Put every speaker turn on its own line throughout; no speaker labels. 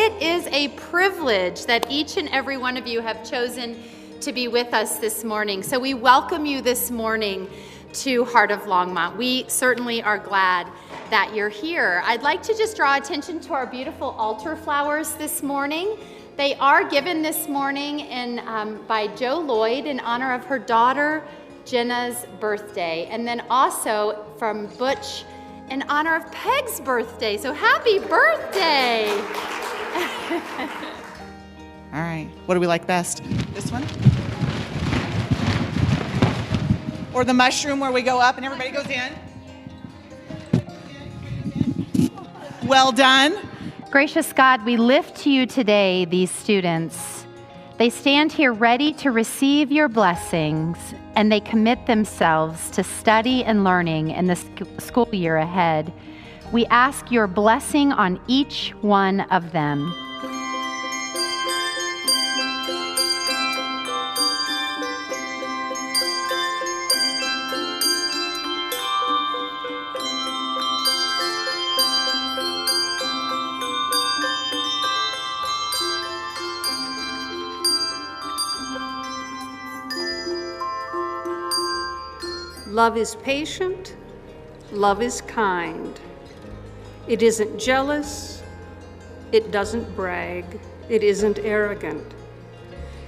It is a privilege that each and every one of you have chosen to be with us this morning. So we welcome you this morning to Heart of Longmont. We certainly are glad that you're here. I'd like to just draw attention to our beautiful altar flowers this morning. They are given this morning by Joe Lloyd in honor of her daughter Jenna's birthday, and then also from Butch in honor of Peg's birthday. So happy birthday!
All right, what do we like best? This one? Or the mushroom where we go up and everybody goes in? Well done.
Gracious God, we lift to you today these students. They stand here ready to receive your blessings, and they commit themselves to study and learning in the school year ahead. We ask your blessing on each one of them.
Love is patient, love is kind. It isn't jealous, it doesn't brag, it isn't arrogant.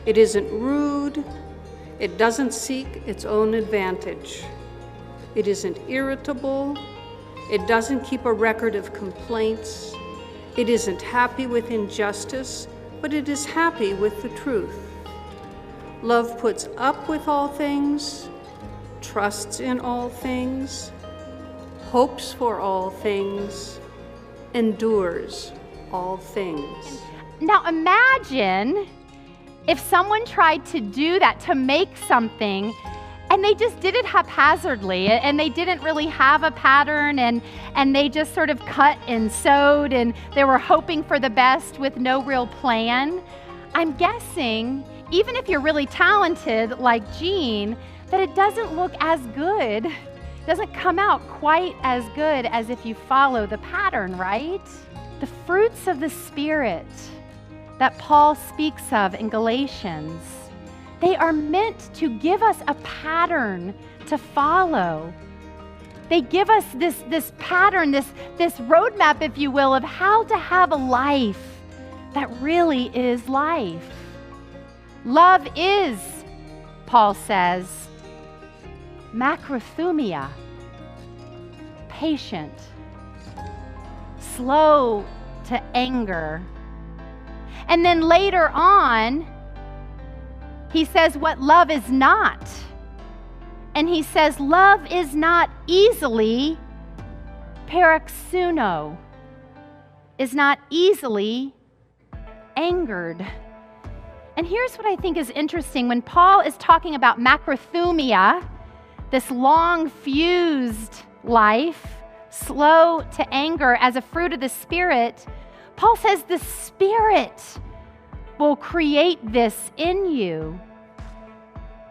It isn't rude, it doesn't seek its own advantage. It isn't irritable, it doesn't keep a record of complaints. It isn't happy with injustice, but it is happy with the truth. Love puts up with all things, trusts in all things, hopes for all things, endures all things.
Now imagine if someone tried to do that, to make something, and they just did it haphazardly, and they didn't really have a pattern, and they just sort of cut and sewed, and they were hoping for the best with no real plan. I'm guessing, even if you're really talented like Jean, that it doesn't look as good, doesn't come out quite as good as if you follow the pattern, right? The fruits of the Spirit that Paul speaks of in Galatians, they are meant to give us a pattern to follow. They give us this pattern, this roadmap, if you will, of how to have a life that really is life. Love is, Paul says, macrothumia, patient, slow to anger. And then later on, he says what love is not. And he says love is not easily paroxuno, is not easily angered. And here's what I think is interesting. When Paul is talking about macrothumia, this long fused life, slow to anger as a fruit of the Spirit, Paul says the Spirit will create this in you.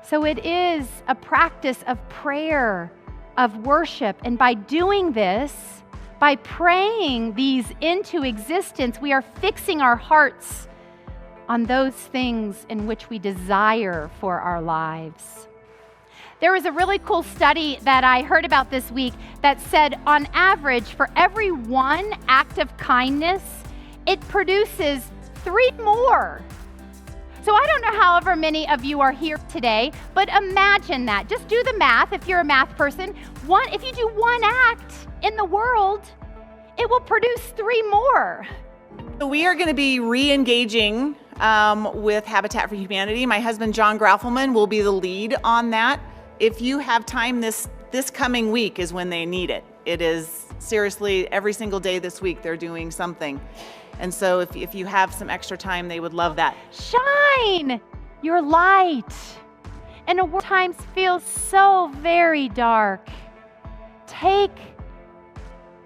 So it is a practice of prayer, of worship, and by doing this, by praying these into existence, we are fixing our hearts on those things in which we desire for our lives. There was a really cool study that I heard about this week that said, on average, for every one act of kindness, it produces 3 more. So I don't know however many of you are here today, but imagine that. Just do the math if you're a math person. If you do one act in the world, it will produce 3 more.
So we are going to be re-engaging with Habitat for Humanity. My husband, John Graffelman, will be the lead on that. If you have time this coming week is when they need it. It is seriously every single day this week they're doing something. And so if you have some extra time, they would love that.
Shine your light. And a world times feels so very dark. Take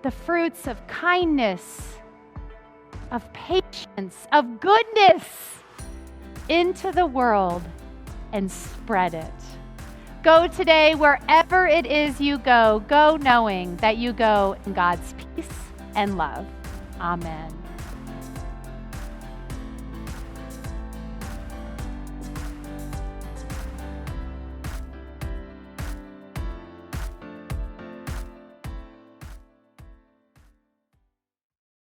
the fruits of kindness, of patience, of goodness into the world and spread it. Go today, wherever it is you go knowing that you go in God's peace and love. Amen.